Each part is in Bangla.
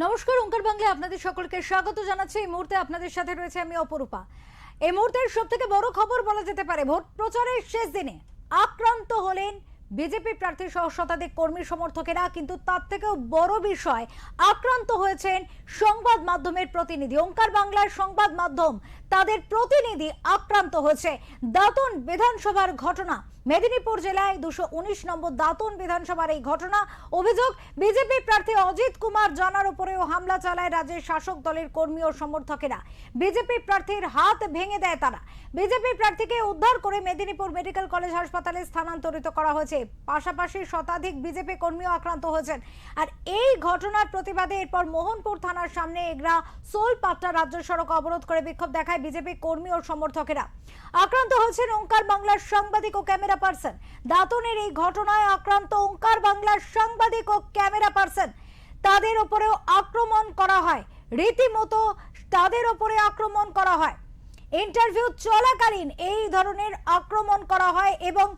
নমস্কার, ওঙ্কার বাংলায় আপনাদের সকলকে স্বাগত জানাচ্ছি। এই মুহূর্তে আপনাদের সাথে রয়েছে আমি অপরূপা। এই মুহূর্তের সবথেকে বড় খবর বলা যেতে পারে, ভোট প্রচারের শেষ দিনে আক্রান্ত হলেন বিজেপি প্রার্থী সহ শতাধিক কর্মী সমর্থকেরা। কিন্তু তার থেকেও বড় বিষয়, আক্রান্ত হয়েছেন সংবাদ মাধ্যমের প্রতিনিধি। ওঙ্কার বাংলার সংবাদ মাধ্যম, তাদের প্রতিনিধি আক্রান্ত হয়েছে। দাঁতন বিধানসভার ঘটনা, মেদিনীপুর জেলায় 219 নম্বর দাঁতন বিধানসভার এই ঘটনা। অভিযোগ, বিজেপি প্রার্থী অজিত কুমার জানার উপরেও হামলা চালায় রাজ্যের শাসক দলের কর্মী ও সমর্থকেরা। বিজেপি প্রার্থীর হাত ভেঙে দেয় তারা। বিজেপি প্রার্থীকে উদ্ধার করে মেদিনীপুর মেডিকেল কলেজ হাসপাতালে স্থানান্তরিত করা হয়েছে। পাশাপাশি শতাধিক বিজেপি কর্মীও আক্রান্ত হয়েছেন। আর এই ঘটনার প্রতিবাদে এরপর মোহনপুর থানার সামনে এগরা সোলপাট্টা রাজ্য সড়ক অবরোধ করে বিক্ষোভ দেখায় বিজেপি কর্মী ও সমর্থকেরা। আক্রান্ত হয়েছেন ওঙ্কার বাংলার সাংবাদিক ও ক্যামেরা পার্সন। দাঁতনের এই ঘটনায় আক্রান্ত ওঙ্কার বাংলার সাংবাদিক ও ক্যামেরা পার্সন। তাদের উপরেও আক্রমণ করা হয়, রীতিমতো তাদের উপরে আক্রমণ করা হয়। ইন্টারভিউ চলাকালীন এই ধরনের আক্রমণ করা হয় এবং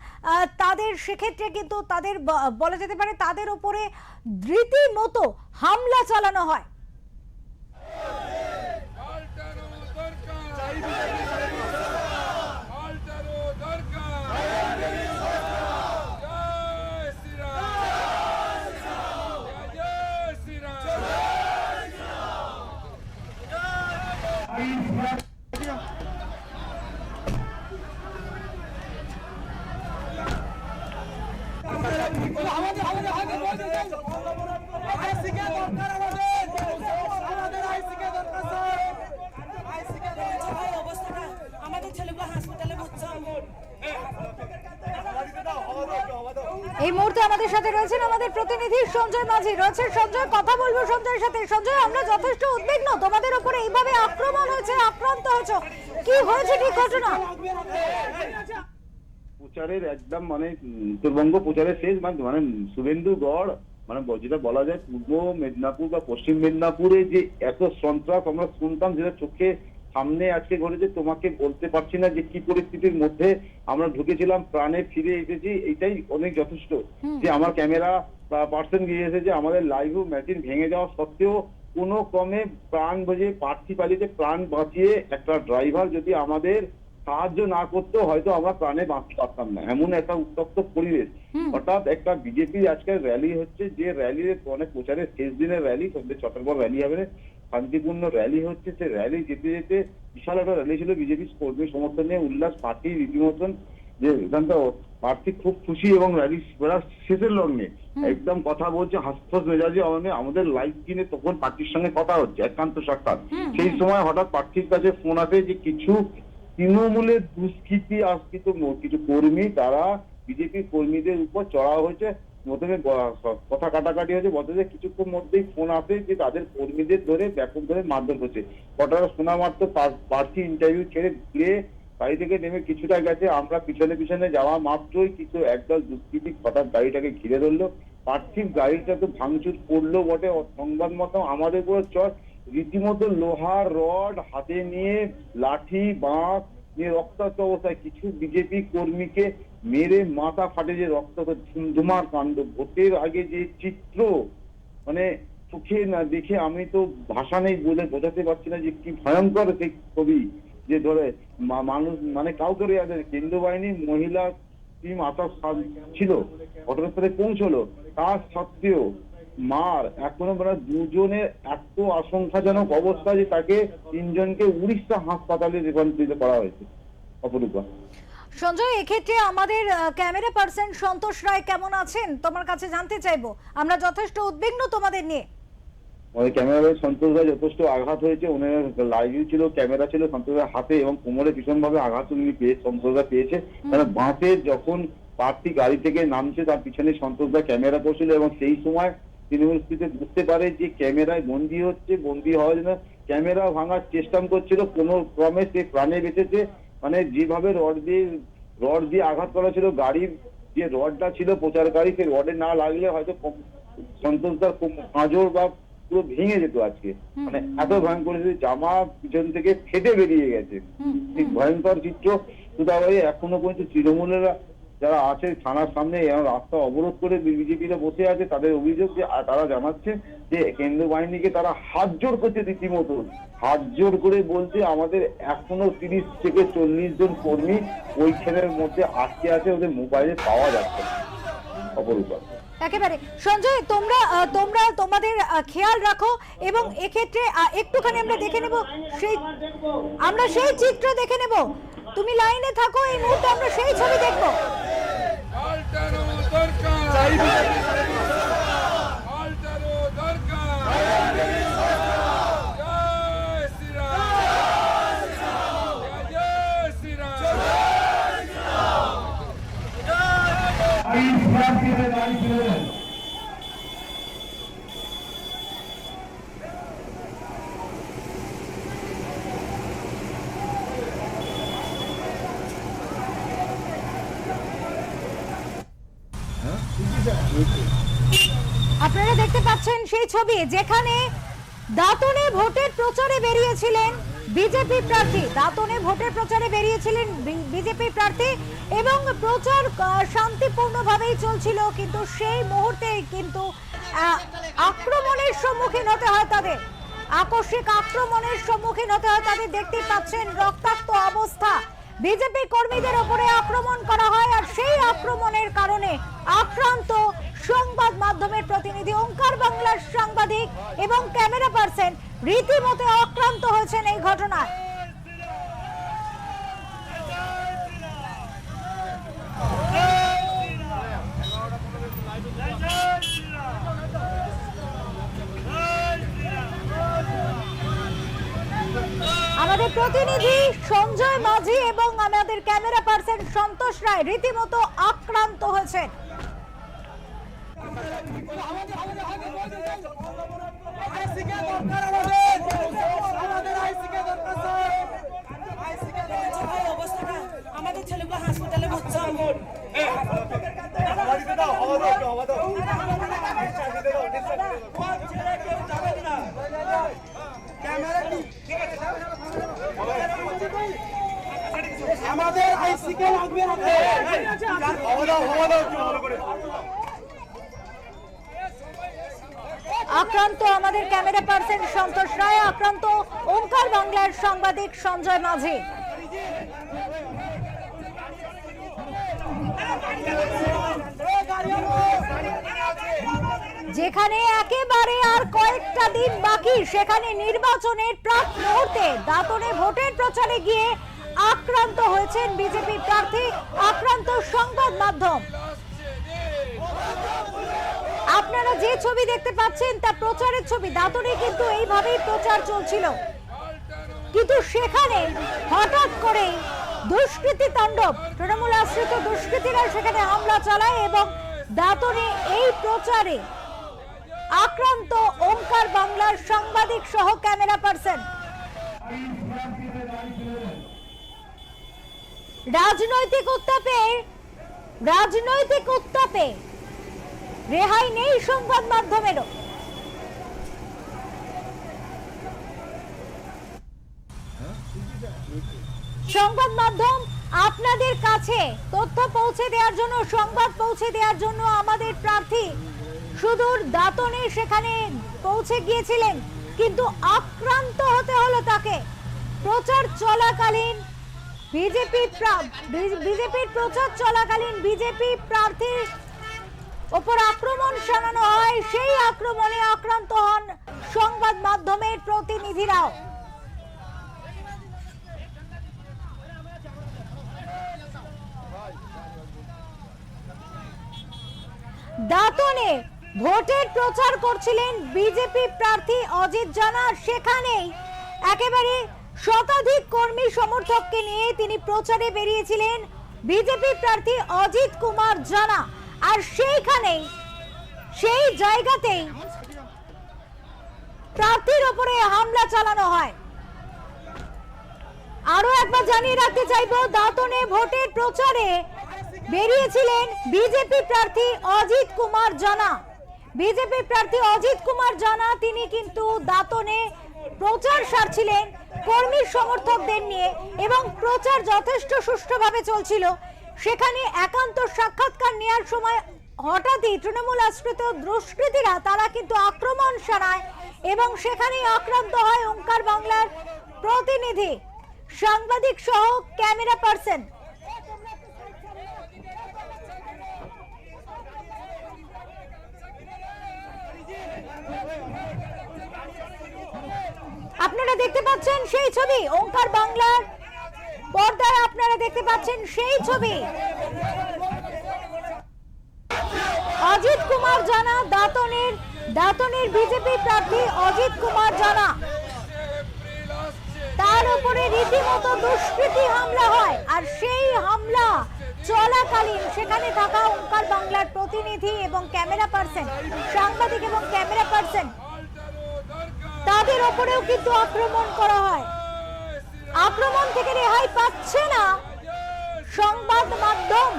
তাদের সেক্ষেত্রে কিন্তু তাদের বলা যেতে পারে তাদের উপরে রীতিমতো হামলা চালানো হয়। এই মুহূর্তে আমাদের সাথে রয়েছেন আমাদের প্রতিনিধি সঞ্জয় মাঝি রয়েছে। সঞ্জয়, কথা বলবো সঞ্জয়ের সাথে। সঞ্জয়, আমরা যথেষ্ট উদ্বিগ্ন, তোমাদের উপরে এইভাবে আক্রমণ হয়েছে, আক্রান্ত হয়েছে, কি হয়েছে, কি ঘটনা? প্রচারের একদম উত্তরবঙ্গ প্রচারের শেষ মানে শুভেন্দুগড় যেটা বলা যায় পূর্ব মেদিনীপুর বা পশ্চিম মেদিনীপুরে যে এত সন্ত্রাস আমরা শুনতাম, যেটা চোখে সামনে আজকে ঘটেছে, তোমাকে বলতে পারছি না যে কি পরিস্থিতির মধ্যে আমরা ঢুকেছিলাম, প্রাণে ফিরে এসেছি, এইটাই অনেক যথেষ্ট। যে আমার ক্যামেরা পার্সন গিয়ে এসেছে, আমাদের লাইভ মেশিন ভেঙে যাওয়া সত্ত্বেও কোনো ক্রমে প্রাণ বুঝে প্রার্থী পালিতে প্রাণ বাঁচিয়ে একটা ড্রাইভার যদি আমাদের সাহায্য না করতে হয়তো আমরা প্রাণে বাঁচতে পারতাম না। এমন একটা উত্তপ্ত পরিবেশ। হঠাৎ একটা বিজেপি আজকে র্যালি হচ্ছে, যে র্যালির প্রচারের শেষ দিনের র্যালি, সন্ধ্যে 6টার পর র্যালি হবে, শান্তিপূর্ণ র্যালি হচ্ছে। সে র্যালি যেতে যেতে বিশাল একটা র্যালি ছিল বিজেপি কর্মী সমর্থন নিয়ে, উল্লাস পার্টি রীতিমতন, যে এখানটা প্রার্থী খুব খুশি এবং র্যালি শেষের লগ্নে একদম কথা বলছে হাস্যস মেজাজে। আমাদের লাইভ কিনে তখন পার্টির সঙ্গে কথা হচ্ছে, একান্ত সাক্ষাৎ। সেই সময় হঠাৎ প্রার্থীর কাছে ফোন আসে যে কিছু তৃণমূলের দুষ্কৃতী আশ্রিত কিছু কর্মী, তারা বিজেপি কর্মীদের উপর চড়াও হয়েছে। প্রথমে কথা কাটাকাটি হয়েছে, বলতে যে কিছুক্ষণ মধ্যেই ফোন আসে যে তাদের কর্মীদের ধরে ব্যাপক ধরে মারধর করছে। কথাটা শোনা মাত্র প্রার্থী ইন্টারভিউ ছেড়ে ঘুরে গাড়ি থেকে নেমে কিছুটা গেছে। আমরা পিছনে পিছনে যাওয়া মাত্রই কিছু একদল দুষ্কৃতী হঠাৎ গাড়িটাকে ঘিরে ধরলো। প্রার্থীর গাড়িটা তো ভাঙচুর করলো বটে, সংবাদ মতো আমাদের উপর চড়, রীতিমতো লোহার রড হাতে নিয়ে, লাঠি বাঁশ নিয়ে রক্তাক্ত অবস্থায় কিছু বিজেপি কর্মীকে মেরে মাথা ফাটে, যে রক্তাক্ত ধুমধুমার কাণ্ড। ভোটের আগে যে চিত্র চোখে না দেখে আমি তো ভাষা নেই, বলে বোঝাতে পারছি না যে কি ভয়ঙ্কর সেই ছবি। যে ধরে মানুষ কাউকে কেন্দ্র বাহিনী মহিলা টিম আসার ছিল, ঘটনাস্থলে পৌঁছলো, তার সত্ত্বেও মার এখনো দুজনের এত আশঙ্কাজনক অবস্থা যে তাকে 3জনকে উড়িষ্যা হাসপাতালে রূপান্তরিত করা হয়েছে। অপরূপা। সঞ্জয়, এক্ষেত্রে আমাদের ক্যামেরা পার্সন সন্তোষ রায় কেমন আছেন তোমার কাছে জানতে চাইবো। আমরা যথেষ্ট উদ্বিগ্ন তোমাদের নিয়ে। ক্যামেরা সন্তোষ রায় যথেষ্ট আঘাত হয়েছে, ওনার লাইভ ছিল, ক্যামেরা ছিল সন্তোষ রায়ের হাতে এবং কোমরে ভীষণ ভাবে আঘাত উনি সন্তোষ রায় পেয়েছে। বাঁতে যখন প্রার্থী গাড়ি থেকে নামছে তার পিছনে সন্তোষ রায় ক্যামেরা করছিল এবং সেই সময় তৃণমূল বুঝতে পারে যে ক্যামেরায় বন্দি হচ্ছে, বন্দি হওয়ার জন্য ক্যামেরা ভাঙার চেষ্টা করছিল। কোনো ক্রমে সে প্রাণে বেঁচেছে। যেভাবে রড দিয়ে আঘাত করা ছিল, গাড়ির যে রডটা ছিল প্রচারকারী, সেই রডে না লাগলে হয়তো সন্তোষদার পাঁজর বা পুরো ভেঙে যেত আজকে। এত ভয়ঙ্কর, জামা পিছন থেকে ফেটে বেরিয়ে গেছে। ভয়ঙ্কর চিত্র। এখনো পর্যন্ত তৃণমূলেরা যারা আছে থানার সামনে রাস্তা অবরোধ করে বিজেপিরা বসে আছে, তাদের অভিযোগ যে তারা জানাচ্ছে যে কেন্দ্রীয় বাহিনীকে তারা হাত জোড় করছে, রীতিমতো হাত জোড় করে বলছে আমাদের এখনো 30 থেকে 40 জন কর্মী ওইখানের মধ্যে আটকে আছে, ওদের মোবাইলে পাওয়া যাচ্ছে না। অপরূপা, একেবারে সঞ্জয়, তোমরা তোমাদের খেয়াল রাখো এবং এক্ষেত্রে একটুখানি আমরা সেই চিত্র দেখে নেব। তুমি লাইনে থাকো, এই মুহূর্তে আমরা সেই ছবি দেখবো। আপনারা দেখতে পাচ্ছেন সেই ছবি যেখানে দাঁতনে ভোটের প্রচারে বেরিয়েছিলেন বিজেপি প্রার্থী, বিজেপি প্রার্থী এবং প্রচার শান্তিপূর্ণভাবেই চলছিল, কিন্তু সেই মুহূর্তে কিন্তু আক্রমণের সম্মুখীন হতে হয় তাদের, আকস্মিক আক্রমণের সম্মুখীন হতে হয় তাদের। দেখতে পাচ্ছেন রক্তাক্ত অবস্থা, বিজেপি কর্মীদের উপরে আক্রমণ করা হয়, আর সেই আক্রমণের কারণে আক্রান্ত সংবাদ মাধ্যমের প্রতিনিধি, ওঙ্কার বাংলার সাংবাদিক এবং ক্যামেরা পার্সন রীতিমতো আক্রান্ত হয়েছেন এই ঘটনায়। আমাদের প্রতিনিধি সঞ্জয় মাঝি এবং আমাদের ক্যামেরা পার্সন সন্তোষ রায় রীতিমতো আক্রান্ত হয়েছেন। আমাদের ছেলেগুলো হাসপাতালে ভর্তি। আমাদের আইসিকে লাগবে। আক্রান্ত আমাদের ক্যামেরা পার্সন সন্তোষ রায়, আক্রান্ত ওঙ্কার বাংলার সাংবাদিক সঞ্জয় মাঝি। যেখানে একেবারে আর কয়েকটা দিন বাকি, সেখানে নির্বাচনের প্রাক মুহূর্তে দাঁতনে ভোটের প্রচারে গিয়ে আক্রান্ত হয়েছেন বিজেপি প্রার্থী, আক্রান্ত সংবাদ মাধ্যম। আপনারা যে ছবি দেখতে পাচ্ছেন তা প্রচারের ছবি, দাঁতনে কিন্তু এইভাবেই প্রচার চলছিল, কিন্তু সেখানে হঠাৎ করে দুষ্কৃতী তাণ্ডব, তৃণমূল আশ্রিত দুষ্কৃতীরা সেখানে হামলা চালায় এবং দাঁতনে এই প্রচারে আক্রান্ত ওঙ্কার বাংলার সাংবাদিক সহ ক্যামেরা পার্সন। রাজনৈতিক উত্তাপে রেহাই নেই সংবাদ মাধ্যমেরও। সংবাদ মাধ্যম আপনাদের কাছে তথ্য পৌঁছে দেওয়ার জন্য, সংবাদ পৌঁছে দেওয়ার জন্য আমাদের প্রার্থী সুদূর দাঁতনে সেখানে পৌঁছে গিয়েছিলেন, কিন্তু আক্রান্ত হতে হলো তাকে। প্রচার চলাকালীন বিজেপির প্রচার চলাকালীন বিজেপি প্রার্থীর ওপর আক্রমণ চালানো হয়, সেই আক্রমণে আক্রান্ত হন সংবাদ মাধ্যমের প্রতিনিধিরাও। দাঁতনে ভোটের প্রচার করছিলেন বিজেপি প্রার্থী অজিত জানা, সেখানেই একেবারে শতাধিক কর্মী সমর্থককে নিয়ে তিনি প্রচারে বেরিয়েছিলেন বিজেপি প্রার্থী অজিত কুমার জানা, আর সেই জায়গাতেই প্রার্থীর উপরে হামলা চালানো হয়। আরো একবার জানিয়ে রাখতে চাইবো, দাঁতনে ভোটের প্রচারে বেরিয়েছিলেন বিজেপি প্রার্থী অজিত কুমার জানা। বিজেপি প্রার্থী অজিত কুমার জানা তিনি কিন্তু দাঁতনে প্রচার সারছিলেন কর্মী সমর্থকদের নিয়ে এবং প্রচার যথেষ্ট সুষ্ঠুভাবে চলছিল। সেখানে একান্ত সাক্ষাৎকার নেওয়ার সময় হঠাৎই তৃণমূল আশ্রিত দুষ্কৃতীরা তারা কিন্তু আক্রমণ শানায় এবং সেখানেই আক্রান্ত হয় ওঙ্কার বাংলার প্রতিনিধি, সাংবাদিক সহ ক্যামেরা পার্সন। আপনারা দেখতে পাচ্ছেন সেই ছবি, ওঙ্কার বাংলার পর্দায় আপনারা দেখতে পাচ্ছেন সেই ছবি। অজিত কুমার জানা, দাঁতনের বিজেপি প্রার্থী অজিত কুমার জানা, তার উপরে রীতিমতো দুষ্কৃতী হামলা হয়। আর সেই হামলা চলাকালীন সেখানে থাকা ওঙ্কার বাংলার প্রতিনিধি এবং ক্যামেরা পার্সন, সাংবাদিক এবং ক্যামেরা পার্সন, তাদের উপরেও কিন্তু আক্রমণ করা হয়। আক্রমণ থেকে রেহাই পাচ্ছে না সংবাদ মাধ্যম।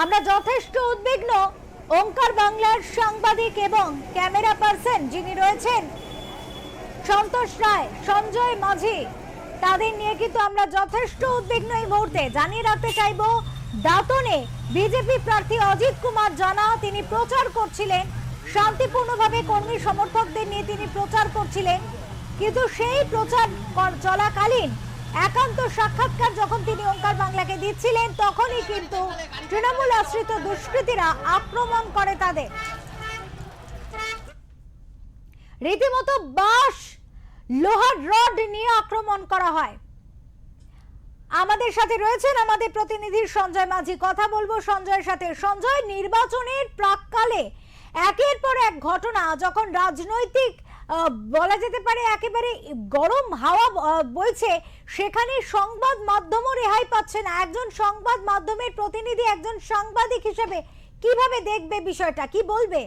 আমরা যথেষ্ট উদ্বিগ্ন। ওঙ্কার বাংলার সাংবাদিক এবং ক্যামেরা পার্সন যিনি রয়েছেন সন্তোষ রায়, সঞ্জয় মাঝি, তাদের নিয়ে কিন্তু আমরা যথেষ্ট উদ্বিগ্ন এই মুহূর্তে। জানিয়ে রাখতে চাইবো, দাঁতনে বিজেপি প্রার্থী অজিত কুমার জানা তিনি প্রচার করছিলেন, শান্তিপূর্ণভাবে কর্মী সমর্থকদের নিয়ে তিনি প্রচার করছিলেন, কিন্তু সেই প্রচার চলাকালীন একান্ত সাক্ষাৎকার যখন তিনি ওঙ্কার বাংলাকে দিচ্ছিলেন তখনই কিন্তু তৃণমূল আশ্রিত দুষ্কৃতীরা আক্রমণ করে তাদের। রীতিমতো বাঁশ, লোহার রড নিয়ে আক্রমণ করা হয়। আমাদের সাথে রয়েছেন আমাদের প্রতিনিধি সঞ্জয় মাঝি, কথা বলবো সঞ্জয়ের সাথে। সঞ্জয়, নির্বাচনের প্রাককালে একের পর এক ঘটনা, যখন রাজনৈতিক বলা যেতে পারে একেবারে গরম হাওয়া বইছে, সেখানে সংবাদ মাধ্যমও রেহাই পাচ্ছে না। একজন সংবাদ মাধ্যমের প্রতিনিধি, একজন সাংবাদিক হিসেবে কিভাবে দেখবে বিষয়টা, কি বলবে?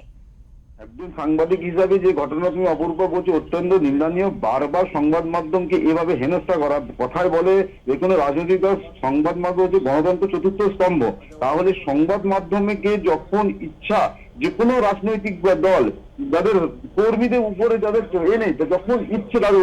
একজন সাংবাদিক হিসাবে যে ঘটনা তুমি অপরূপা বলছো অত্যন্ত নিন্দনীয়। বারবার সংবাদ মাধ্যমকে এভাবে হেনস্থা করা, কথায় বলে যে কোনো রাজনৈতিক দল সংবাদ মাধ্যম হচ্ছে গণতন্ত্র চতুর্থ স্তম্ভ। তাহলে সংবাদ মাধ্যমকে যখন ইচ্ছা যে কোনো রাজনৈতিক দল যাদের কর্মীদের উপরে যাদের এনে যখন ইচ্ছে তাদের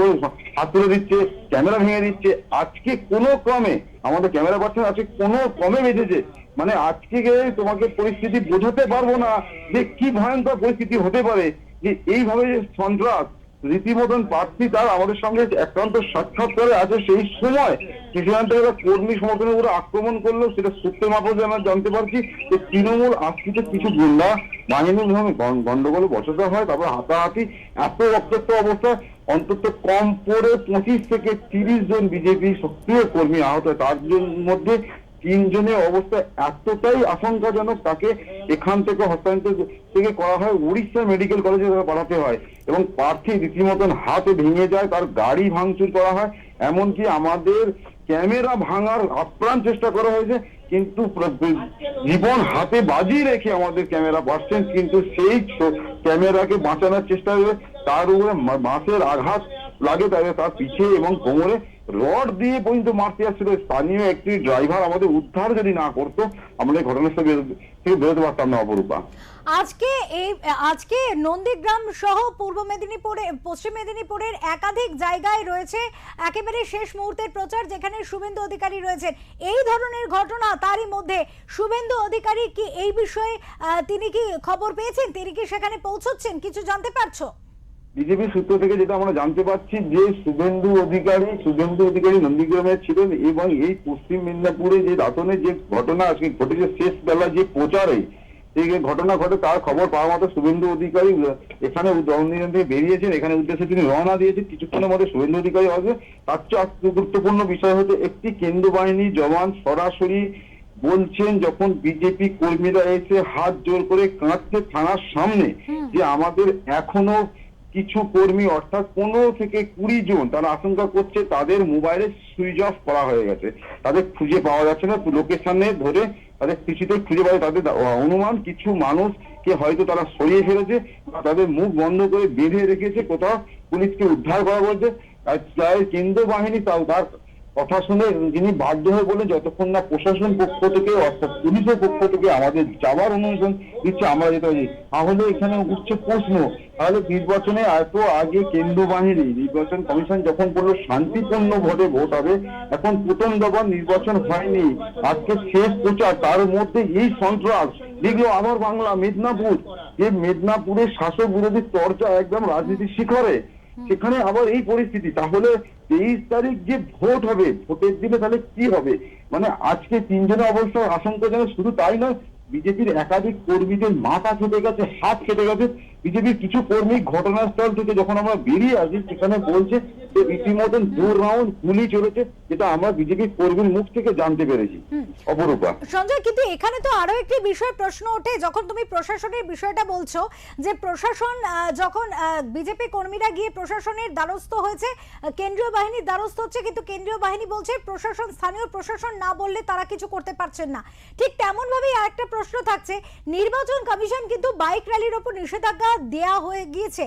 হাত তুলে দিচ্ছে, ক্যামেরা ভেঙে দিচ্ছে। আজকে কোনো ক্রমে আমাদের ক্যামেরা পার্সন আছে কোনো ক্রমে বেঁধেছে, মানে আজকে তোমাকে পরিস্থিতি বোঝাতে পারবো না যে কি ভয়ঙ্কর পরিস্থিতি হতে পারে, যে এইভাবে যে সন্ত্রাস রীতিমতন প্রার্থী তার আমাদের সঙ্গে একান্ত সাক্ষাৎ করে আছে, সেই সময় কিছু কর্মী সমর্থনের উপরে আক্রমণ করলো। সেটা সূত্রের মারফত আমরা জানতে পারছি যে তৃণমূল আশ্রিত কিছু গুন্ডা বাহিনীর গন্ডগোলে বসাতে হয়, তারপর হাতাহাতি, এত রক্তাক্ত অবস্থা, অন্তত কম করে 25 থেকে 30 জন বিজেপি সক্রিয় কর্মী আহত হয়। তার মধ্যে 3 জনের অবস্থা এতটাই আশঙ্কাজনক, তাকে এখান থেকে হস্তান্তর থেকে করা হয়, উড়িষ্যা মেডিকেল কলেজে তারা পাঠাতে হয় এবং প্রার্থী রীতিমতন হাতে ভেঙে যায়, তার গাড়ি ভাঙচুর করা হয়, এমনকি আমাদের ক্যামেরা ভাঙার আপ্রাণ চেষ্টা করা হয়েছে, কিন্তু জীবন হাতে বাজি রেখে আমাদের ক্যামেরা পার্সন কিন্তু সেই ক্যামেরাকে বাঁচানোর চেষ্টা করে, তার উপরে বাঁশের আঘাত লাগে, তার পিঠে এবং কোমরে রড দিয়ে পর্যন্ত মারতে আসছিল। স্থানীয় একটি ড্রাইভার আমাদের উদ্ধার যদি না করতো আমাদের ঘটনাস্থল থেকে বেরোতে পারতাম না। অপরূপা, আজকে নন্দীগ্রাম সহ পূর্ব মেদিনীপুরে, পশ্চিম মেদিনীপুরের একাধিক জায়গায় রয়েছে একেবারে শেষ মুহূর্তের প্রচার, যেখানে শুভেন্দু অধিকারী রয়েছেন। এই ধরনের ঘটনা, তারই মধ্যে শুভেন্দু অধিকারী কি এই বিষয়ে তিনি কি খবর পেয়েছেন, তিনি কি সেখানে পৌঁছচ্ছেন, কিছু জানতে পারছো? বিজেপি সূত্র থেকে যেটা আমরা জানতে পারছি যে শুভেন্দু অধিকারী নন্দীগ্রামে ছিলেন এবং এই পশ্চিম মেদিনীপুরে যে দাঁতনে যে ঘটনা আজকে ঘটেছে, শেষ বেলা যে প্রচারে এই ঘটনা ঘটে তার খবর পাওয়া মতো শুভেন্দু অধিকারী এখানে নন্দীগ্রাম থেকে বেরিয়েছেন, এখানে উদ্দেশ্যে তিনি রওনা দিয়েছেন। কিছুক্ষণের মধ্যে শুভেন্দু অধিকারী হবে। তার চেয়ে গুরুত্বপূর্ণ বিষয় হচ্ছে একটি কেন্দ্র বাহিনী জওয়ান সরাসরি বলছেন, যখন বিজেপি কর্মীরা এসে হাত জোর করে কাঁদছে থানার সামনে, যে আমাদের এখনো কিছু কর্মী অর্থাৎ 15 থেকে 20 জন তারা আশঙ্কা করছে তাদের মোবাইলে সুইচ অফ করা হয়ে গেছে, তাদের খুঁজে পাওয়া যাচ্ছে না, লোকেশনে ধরে তাদের কিছুতেই খুঁজে পাওয়া, তাদের অনুমান কিছু মানুষকে হয়তো তারা সরিয়ে ফেলেছে বা তাদের মুখ বন্ধ করে বেঁধে রেখেছে, কোথাও পুলিশকে উদ্ধার করা বলছে। কেন্দ্র বাহিনী তার কথা শুনে যিনি বাধ্য হয়ে বলে যতক্ষণ না প্রশাসন পক্ষ থেকে অর্থাৎ পুলিশের পক্ষ থেকে আমাদের যাওয়ার অনুমোদন দিচ্ছে আমরা যেতে পারি। তাহলে এখানে উঠছে প্রশ্ন, তাহলে নির্বাচনে এত আগে কেন্দ্র বাহিনী নির্বাচন কমিশন যখন বললো শান্তিপূর্ণ ভোটে ভোট হবে, এখন প্রথম দফার নির্বাচন হয়নি, আজকে শেষ প্রচার, তার মধ্যে এই সন্ত্রাস দেখলো আমার বাংলা মেদিনীপুর, যে মেদিনীপুরের শাসক বিরোধী চর্চা একদম রাজনীতির শিখরে, সেখানে আবার এই পরিস্থিতি। তাহলে 23 তারিখ যে ভোট হবে, ভোটের দিনে তাহলে কি হবে? মানে আজকে তিনজনের অবস্থা আশঙ্কাজনক। শুধু তাই নয়, বিজেপির একাধিক কর্মীদের মাথা ফেটে গেছে, হাত ফেটে গেছে। বিজেপির কিছু কর্মী ঘটনাস্থল থেকে যখন আমরা বেরিয়ে আসি সেখানে বলছে যে রীতিমতন 2 রাউন্ড গুলি চলেছে, যেটা আমরা বিজেপির কর্মীর মুখ থেকে জানতে পেরেছি। অপরূপা, সঞ্জয়, কিন্তু এখানে তো আরো একটি বিষয় প্রশ্ন ওঠে, যখন তুমি প্রশাসনের বিষয়টা বলছো যে প্রশাসন যখন বিজেপি কর্মীরা গিয়ে প্রশাসনের দ্বারস্থ হয়েছে, কেন্দ্রীয় বাহিনীর দ্বারস্থ হচ্ছে, কিন্তু কেন্দ্রীয় বাহিনী বলছে প্রশাসন, স্থানীয় প্রশাসন না বললে তারা কিছু করতে পারছেন না। ঠিক তেমন ভাবেই আরেকটা প্রশ্ন থাকছে, নির্বাচন কমিশন কিন্তু বাইক র্যালির উপর নিষেধাজ্ঞা দেয়া হয়ে গিয়েছে,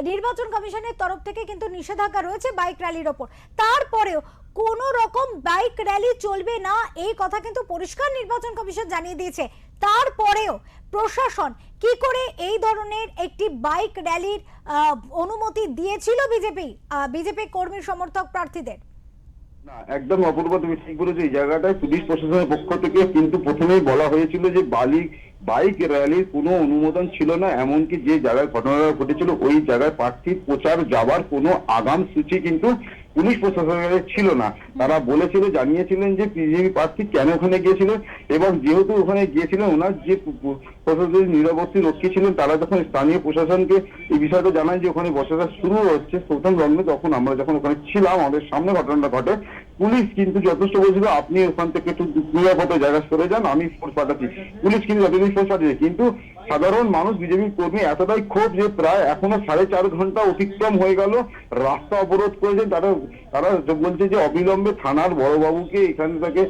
নির্বাচন কমিশনের তরফ থেকে কিন্তু নিষেধাজ্ঞা রয়েছে বাইক র্যালির উপর, তারপরেও কোন রকম বাইক র্যালি চলবে না এই কথা কিন্তু পরিষ্কার নির্বাচন কমিশন জানিয়ে দিয়েছে। তারপরেও প্রশাসন কি করে এই ধরনের একটি বাইক র্যালির অনুমতি দিয়েছিল বিজেপি কর্মী সমর্থক প্রার্থীদের? না, একদম অপূর্ব, তুমি ঠিক বলেছো। এই জায়গাটায় পুলিশ প্রশাসনের পক্ষ থেকে কিন্তু প্রথমেই বলা হয়েছিল যে বাইক র্যালির কোনো অনুমোদন ছিল না, এমনকি যে জায়গায় ঘটনাটা ঘটেছিল ওই জায়গায় প্রার্থীর প্রচার যাবার কোনো আগাম সূচি কিন্তু পুলিশ প্রশাসনের ছিল না। তারা বলেছিল, জানিয়েছিলেন যে বিজেপি প্রার্থী কেন ওখানে গিয়েছিলেন, এবং যেহেতু ওখানে গিয়েছিলেন ওনার যে প্রশাসনের নিরাপত্তা রক্ষী ছিলেন তারা যখন স্থানীয় প্রশাসনকে এই বিষয়টা জানান যে ওখানে বসাটা শুরু হচ্ছে প্রথম লগ্নে, তখন আমরা যখন ওখানে ছিলাম আমাদের সামনে ঘটনাটা ঘটে, পুলিশ কিন্তু যথেষ্ট বলেছিল আপনি ওখান থেকে একটু নিরাপদ জায়গা সরে যান, আমি ফোর্স পাঠাচ্ছি। পুলিশ কিন্তু যতদিন ফোর্স পাঠিয়েছে, কিন্তু সাধারণ মানুষ বিজেপির কর্মী এতটাই ক্ষোভ যে প্রায় এখনো 4.5 ঘন্টা অতিক্রম হয়ে গেল, রাস্তা অবরোধ করেছেন। তারা বলছে যে অবিলম্বে থানার বড়বাবুকে এখান থেকে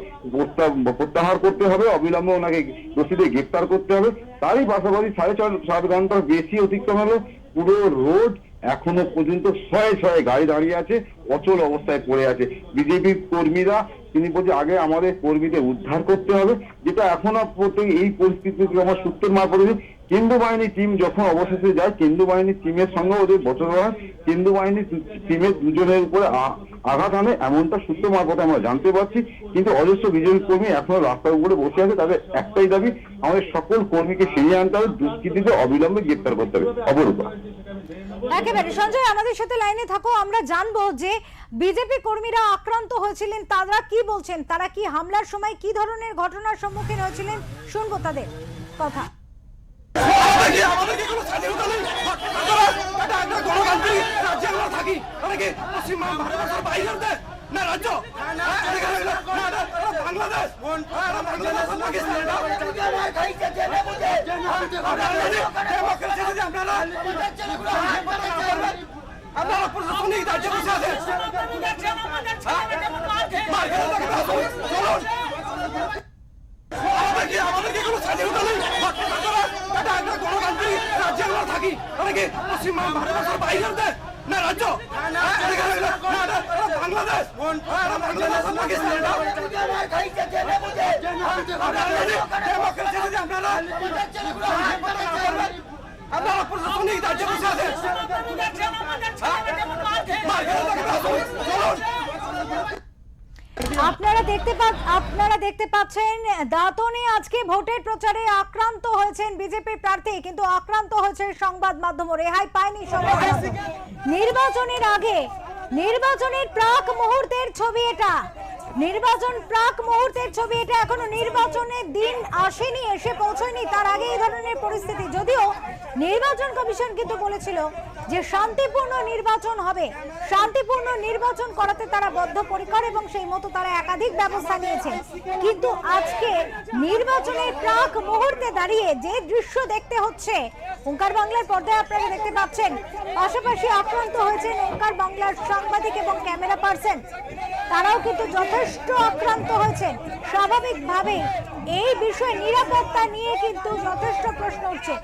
প্রত্যাহার করতে হবে, অবিলম্বে ওনাকে দোষীদের গ্রেপ্তার করতে হবে। তারই পাশাপাশি 7.5 ঘন্টার বেশি অতিক্রম হলো, পুরো রোড এখনো পর্যন্ত শয়ে গাড়ি দাঁড়িয়ে আছে, অচল অবস্থায় পড়ে আছে। বিজেপির কর্মীরা তিনি বলছে আগে আমাদের কর্মীদের উদ্ধার করতে হবে, যেটা এখনো প্রত্যেক এই পরিস্থিতি আমার সূত্রের মারফত কেন্দ্র বাহিনী টিম যখন অবশেষে যায়, কেন্দ্র বাহিনীর টিমের সঙ্গে ওদের বচসা হয়, কেন্দ্র বাহিনীর টিমের দুজনের উপরে আঘাত আনে, এমনটা সূত্র মারফতে আমরা জানতে পারছি। কিন্তু অজস্র বিজেপি কর্মী এখনো রাস্তার উপরে বসে আছে, তাদের একটাই দাবি আমাদের সকল কর্মীকে ফিরিয়ে আনতে হবে, দুষ্কৃতীদের অবিলম্বে গ্রেপ্তার করতে হবে। অপরূপা, একেবারে। সঞ্জয়, আমাদের সাথে লাইনে থাকো, আমরা জানবো যে বিজেপি কর্মীরা আক্রান্ত হয়েছিলেন, তারা কি বলছেন, তারা কি হামলার সময় কি ধরনের ঘটনার সম্মুখীন হয়েছিলেন, শুনবো তাদের কথা। আপনারা প্রশাসনিক দায়িত্বে বসে আছেন, আমাদেরকে কোনো স্বাধীনতা নেই, গণতান্ত্রিক রাজ্যে আমরা থাকি, অনেকে পশ্চিম ভারতবর্ষের বাইরের দেশ না রাজ্য, বাংলাদেশ, আপনারা প্রশাসনিক দায়িত্বে বসে আছেন। আপনারা দেখতে পাচ্ছেন দাঁতনে আজকে ভোটের প্রচারে আক্রান্ত হয়েছেন বিজেপি প্রার্থী, কিন্তু আক্রান্ত হয়েছে সংবাদ মাধ্যম, রেহাই পায়নি সংবাদ মাধ্যম। নির্বাচনের আগে, নির্বাচনের প্রাক মুহূর্তের ছবি এটা, এখনো নির্বাচনের দিন আসেনি, এসে পৌঁছয়নি, তার আগে এই ধরনের পরিস্থিতি। যদিও নির্বাচন কমিশন কিন্তু বলেছিল যে শান্তিপূর্ণ নির্বাচন হবে, শান্তিপূর্ণ নির্বাচন করাতে তারা বদ্ধপরিকর এবং সেই মতো তারা একাধিক ব্যবস্থা নিয়েছে। কিন্তু আজকে নির্বাচনের প্রাক মুহূর্তে দাঁড়িয়ে যে দৃশ্য দেখতে হচ্ছে, ওঙ্কার বাংলার পর্দায় আপনারা দেখতে পাচ্ছেন, পাশাপাশি আক্রান্ত হয়েছেন ওঙ্কার বাংলার সাংবাদিক এবং ক্যামেরা পার্সন, তারাও কিন্তু যথেষ্ট আক্রান্ত হয়েছেন। স্বাভাবিকভাবে এই বিষয়ে নিরাপত্তা নিয়ে কিন্তু যথেষ্ট প্রশ্ন উঠছে।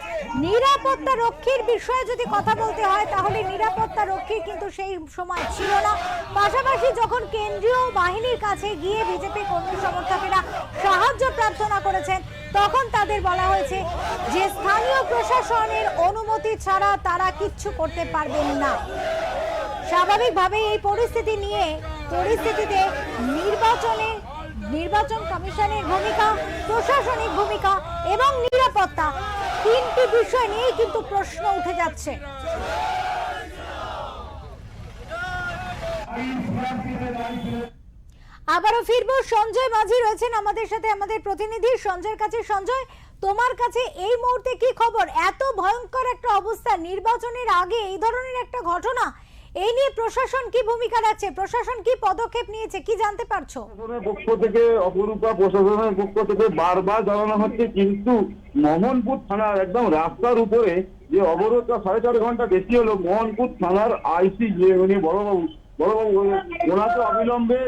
নিরাপত্তা রক্ষীর বিষয়ে যদি কথা বলতে হয় তাহলে নিরাপত্তা রক্ষী কিন্তু সেই সময় ছিল না। পাশাপাশি যখন কেন্দ্রীয় বাহিনীর কাছে গিয়ে বিজেপি কর্মী সমর্থকেরা সাহায্য প্রার্থনা করেছেন, তখন তাদের বলা হয়েছে যে স্থানীয় প্রশাসনের অনুমতি ছাড়া তারা কিচ্ছু করতে পারবেন না। স্বাভাবিকভাবে এই পরিস্থিতিতে নির্বাচন কমিশনের ভূমিকা, প্রশাসনিক ভূমিকা এবং নিরাপত্তা, তিনটি বিষয় নিয়ে কিন্তু প্রশ্ন উঠে যাচ্ছে। আবারও ফিরবো, সঞ্জয় মাঝি রয়েছেন আমাদের সাথে, আমাদের প্রতিনিধি সঞ্জয়ের কাছে। সঞ্জয়, তোমার কাছে এই মুহূর্তে কি খবর? এত ভয়ঙ্কর একটা অবস্থা, নির্বাচনের আগে এই ধরনের একটা ঘটনা, এই নিয়ে প্রশাসন কি ভূমিকা রাখছে, প্রশাসন কি পদক্ষেপ নিয়েছে, কি জানতে পারছো? প্রশাসনের পক্ষ থেকে অপরূপা প্রশাসনের পক্ষ থেকে বারবার জানানো হচ্ছে, কিন্তু মোহনপুর থানার একদম রাস্তার উপরে যে অবরোধটা 4.5 ঘন্টা বেশি হলো, মোহনপুর থানার আইসি যে উনি বড়বাবু ওনাকে অবিলম্বে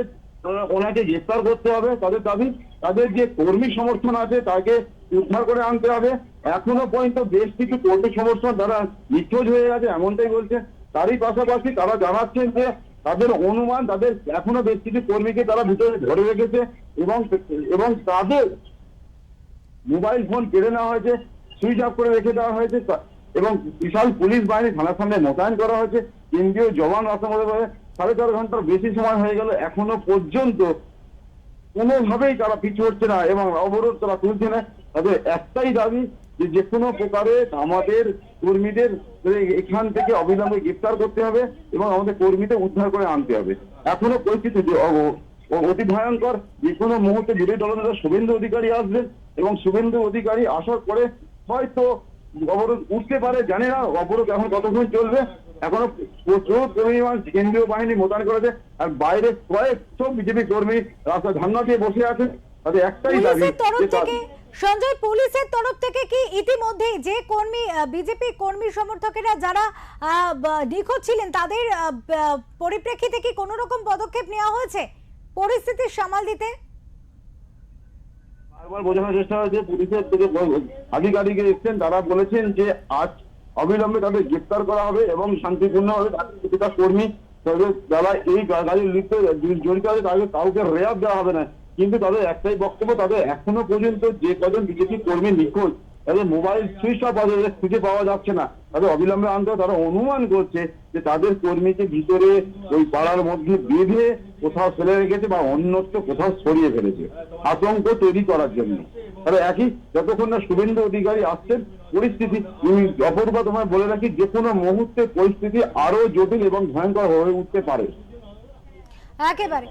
ওনাকে গ্রেফতার করতে হবে। তাদের দাবি, তাদের যে কর্মী সমর্থন আছে তাকে উদ্ধার করে আনতে হবে। এখনো পর্যন্ত বেশ কিছু কর্মী সমর্থন তারা নিখোঁজ হয়ে গেছে এমনটাই বলছে। তারই পাশাপাশি তারা জানাচ্ছেন যে তাদের অনুমান, তাদের এখনো বেশ কিছু কর্মীকে তারা ভিতরে ধরে রেখেছে এবং তাদের মোবাইল ফোন কেড়ে নেওয়া হয়েছে, সুইচ অফ করে রেখে দেওয়া হয়েছে এবং বিশাল পুলিশ বাহিনী থানার সামনে মোতায়েন করা হয়েছে। কেন্দ্রীয় জওয়ান আসামে 4.5 ঘন্টার বেশি সময় হয়ে গেল, এখনো পর্যন্ত কোনোভাবেই তারা পিছু হচ্ছে না এবং অবরোধ তারা তুলছে না। তাদের একটাই দাবি যে কোনো প্রকারে আমাদের কর্মীদের এখান থেকে অবিলম্বে গ্রেফতার করতে হবে এবং আমাদের কর্মীদের উদ্ধার করে আনতে হবে। এখনো পরিস্থিতি অতি ভয়ঙ্কর। যে কোনো মুহূর্তে বিরোধী দলনেতা শুভেন্দু অধিকারী আসবেন এবং শুভেন্দু অধিকারী আসার পরে হয়তো অবরোধ উঠতে পারে, জানি না অবরোধ এখন কতক্ষণ চলবে। এখনো প্রচুর পরিমাণ কেন্দ্রীয় বাহিনী মোতায়েন করেছে আর বাইরে কয়েকশো বিজেপি কর্মী রাস্তা ধান্না দিয়ে বসে আছে। তাদের একটাই দাবি, সঞ্জয়, পুলিশের তরফ থেকে কি ইতিমধ্যে যে বিজেপি কর্মী সমর্থকেরা যারা নিখোঁজ ছিলেন তাদের পরিপ্রেক্ষিতে কি কোনো রকম পদক্ষেপ নেওয়া হয়েছে পরিস্থিতি সামাল দিতে? বারবার বোঝানোর চেষ্টা হয়েছে, পুলিশের থেকে আধিকারিক এসেছেন, তারা বলেছেন যে আজ অবিলম্বে তাদের গ্রেফতার করা হবে এবং শান্তিপূর্ণভাবে প্রতিটা কর্মী যারা এই গাড়ির জড়িত আছে তাদের কাউকে রেয়াত দেওয়া হবে না। কিন্তু তাদের একটাই বক্তব্য, তাদের এখনো পর্যন্ত যে কজন বিজেপি কর্মী নিখোঁজ তাদের মোবাইল সুইচ অফ আছে, খুঁজে পাওয়া যাচ্ছে না, তাদের অবিলম্বে আনতে হবে। তারা অনুমান করছে যে তাদের কর্মীকে ভিতরে ওই পাড়ার মধ্যে বেঁধে কোথাও ফেলে রেখেছে বা অন্যত্র কোথাও সরিয়ে ফেলেছে আতঙ্ক তৈরি করার জন্য। তাহলে একই যতক্ষণ না শুভেন্দু অধিকারী আসছেন, পরিস্থিতি অপরূপা তোমায় বলে রাখি, যে কোনো মুহূর্তে পরিস্থিতি আরো জটিল এবং ভয়ঙ্কর হয়ে উঠতে পারে। একেবারে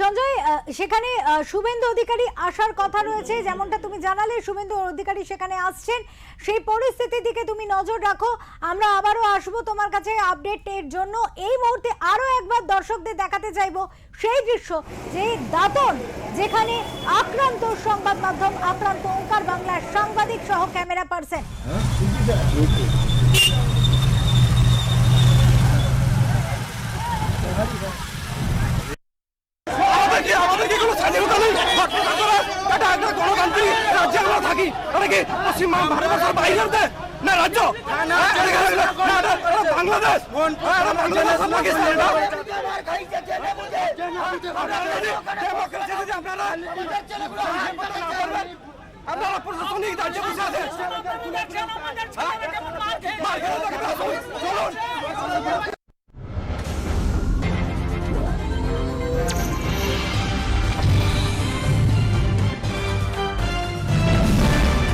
সঞ্জয়, সেখানে শুভেন্দু অধিকারী আসার কথা রয়েছে, যেমনটা তুমি জানালে শুভেন্দু অধিকারী সেখানে আসছেন, সেই পরিস্থিতির দিকে তুমি নজর রাখো। আমরা আবারও আসবো তোমার কাছে আপডেটের জন্য। এই মুহূর্তে আরো একবার দর্শকদের দেখাতে চাইবো সেই দৃশ্য, যে দাঁতন, যেখানে আক্রান্ত সংবাদ মাধ্যম, আক্রান্ত ওঙ্কার বাংলার সাংবাদিক সহ ক্যামেরা পার্সন। আমাদের কি কোনো স্বাধীনতা নেই? এটা একটা গণতান্ত্রিক রাজ্যে আমরা থাকি। এটা কি ভারতবর্ষের বাইরের দেশ না রাজ্য? বাংলাদেশ, আপনারা প্রশাসনিক রাজ্যে বসে আছেন।